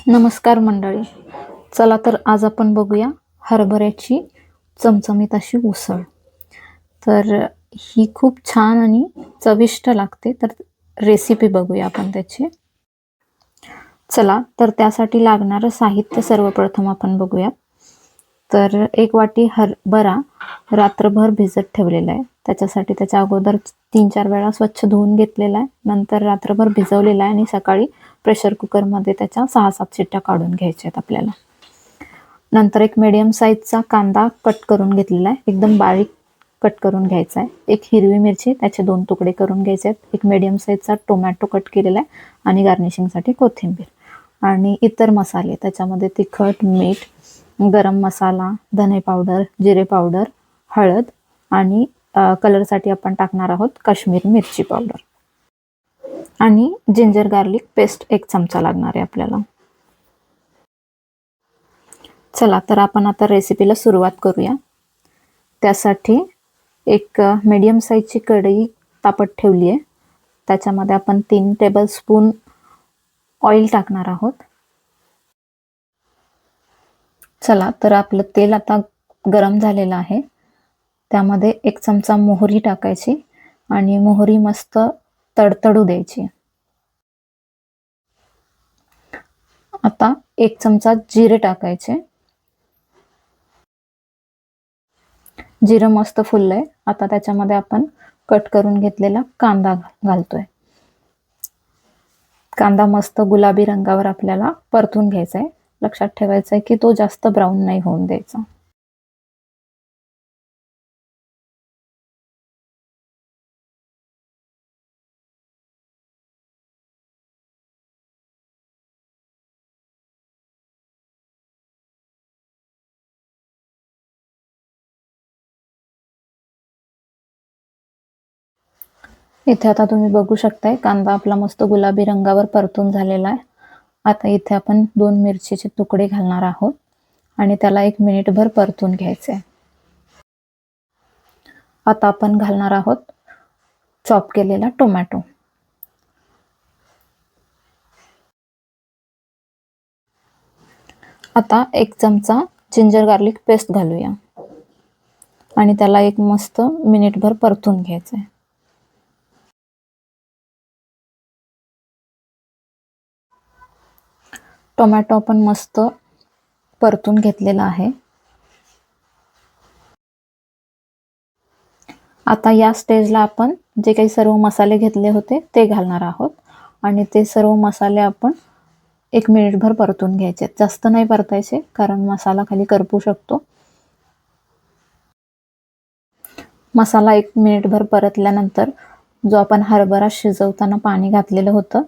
नमस्कार मंडळी. चला तर आज आपण बघूया हरभऱ्याची चमचमीत अशी उसळ. तर ही खूप छान आणि चविष्ट लागते. तर रेसिपी बघूया आपण त्याची. चला तर त्यासाठी लागणारं साहित्य सर्वप्रथम आपण बघूया. तर 1 वाटी हरभरा रात्रभर भिजत ठेवलेला आहे. त्याच्यासाठी त्याच्या अगोदर 3-4 वेळा स्वच्छ धुवून घेतलेला आहे. नंतर रात्रभर भिजवलेला आहे आणि सकाळी प्रेशर कुकरमध्ये त्याच्या 6-7 शिट्ट्या काढून घ्यायच्या आहेत आपल्याला. नंतर एक मीडियम साईजचा कांदा कट करून घेतलेला आहे. एकदम बारीक कट करून घ्यायचा आहे. एक हिरवी मिरची त्याचे 2 तुकडे करून घ्यायचे आहेत. एक मीडियम साईजचा टोमॅटो कट केलेला आहे आणि गार्निशिंगसाठी कोथिंबीर आणि इतर मसाले त्याच्यामध्ये तिखट, मीठ, गरम मसाला, धने पावडर, जिरे पावडर, हळद आणि कलरसाठी आपण टाकणार आहोत काश्मीरी मिरची पावडर आणि जिंजर गार्लिक पेस्ट 1 चमचा लागणार आहे आपल्याला. चला तर आपण आता रेसिपीला सुरुवात करूया. त्यासाठी एक मीडियम साईजची कढई तापत ठेवली आहे. त्याच्यामध्ये आपण 3 टेबलस्पून ऑइल टाकणार आहोत. चला तर आपलं तेल आता गरम झालेलं आहे. त्यामध्ये 1 चमचा मोहरी टाकायची आणि मोहरी मस्त तडतडू द्यायची. आता 1 चमचा जिरे टाकायचे. जिरं मस्त फुललंय. आता त्याच्यामध्ये आपण कट करून घेतलेला कांदा घालतोय. कांदा मस्त गुलाबी रंगावर आपल्याला परतून घ्यायचा आहे. लक्षात ठेवायचं आहे की तो जास्त ब्राऊन नाही होऊन द्यायचा. इथे आता तुम्ही बघू शकताय कांदा आपला मस्त गुलाबी रंगावर परतून झालेला आहे. आता इथे आपण 2 मिरचीचे तुकडे घालणार आहोत आणि त्याला 1 मिनिटभर परतून घ्यायचे. आता आपण घालणार आहोत चॉप केलेला टोमॅटो. आता 1 चमचा जिंजर गार्लिक पेस्ट घालूया आणि त्याला एक मस्त मिनिटभर परतून घ्यायचं आहे. टोमॅटो आपण मस्त परतून घेतलेला आहे. आता या स्टेजला आपण जे काही सर्व मसाले घेतले होते ते घालणार आहोत आणि ते सर्व मसाले आपण 1 मिनिटभर परतून घ्यायचे. जास्त नाही परतायचे कारण मसाला खाली करपू शकतो. मसाला 1 मिनिटभर परतल्यानंतर जो आपण हरभरा शिजवताना पाणी घातलेलं होतं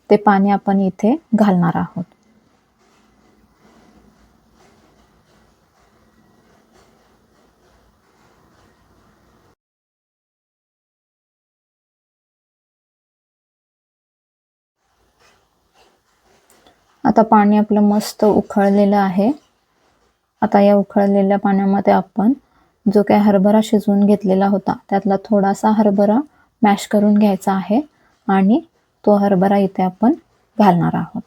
ते पाणी आपण इथे घालणार आहोत. आता पाणी आपलं मस्त उकळलेलं आहे. आता या उकळलेल्या पाण्यामध्ये आपण जो काही हरभरा शिजवून घेतलेला होता त्यातला थोडासा हरभरा मॅश करून घ्यायचा आहे आणि तो हरभरा इथे आपण घालणार आहोत.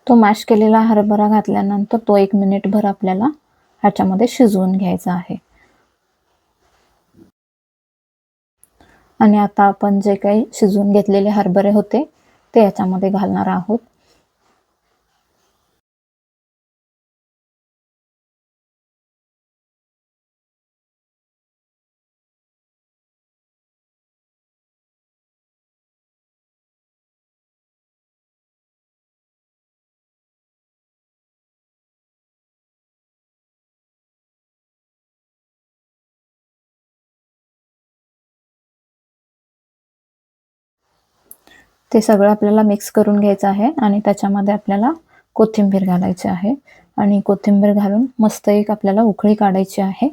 तो मॅश केलेला हरभरा घातल्यानंतर तो 1 मिनिटभर आपल्याला ह्याच्यामध्ये शिजवून घ्यायचा आहे. आणि आता आपण जे काही शिजवून घेतलेले हरभरे होते ते याच्यामध्ये घालणार आहोत. ते सगळं आपल्याला मिक्स करून घ्यायचं आहे आणि त्याच्यामध्ये आपल्याला कोथिंबीर घालायची आहे आणि कोथिंबीर घालून मस्त एक आपल्याला उकळी काढायची आहे.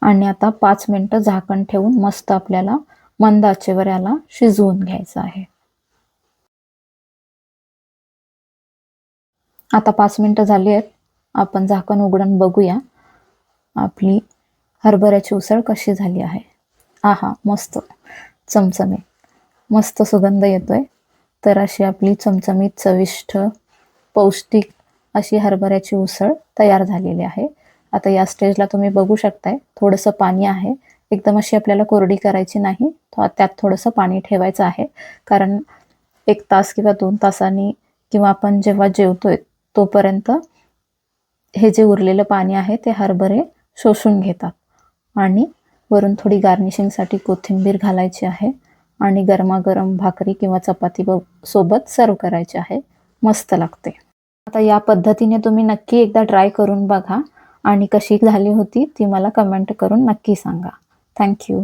आणि आता 5 मिनिटं झाकण ठेवून मस्त आपल्याला मंद आचेवर याला शिजवून घ्यायचं आहे. आता 5 मिनिटं झाली आहेत. आपण झाकण उघडून बघूया आपली हरभऱ्याची उसळ कशी झाली आहे. आहा, मस्त चमचमीत, मस्त सुगंध येतोय. तर अशी आपली चमचमीत, चविष्ट, पौष्टिक अशी हरभऱ्याची उसळ तयार झालेली आहे. आता या स्टेजला तुम्ही बघू शकताय थोडंसं पाणी आहे. एकदम अशी आपल्याला कोरडी करायची नाही. त्यात थोडंसं पाणी ठेवायचं आहे. कारण 1 तास किंवा 2 तासांनी किंवा आपण जेव्हा जेवतोय तोपर्यंत हे जे उरलेलं पाणी आहे ते हरभरे शोषून घेतात. आणि वरून थोडी गार्निशिंगसाठी कोथिंबीर घालायची आहे आणि गरमागरम भाकरी किंवा चपाती सोबत सर्व करायची आहे. मस्त लागते. आता या पद्धतीने तुम्ही नक्की एकदा ट्राय करून बघा आणि कशी झाली होती ती मला कमेंट करून नक्की सांगा. Thank you.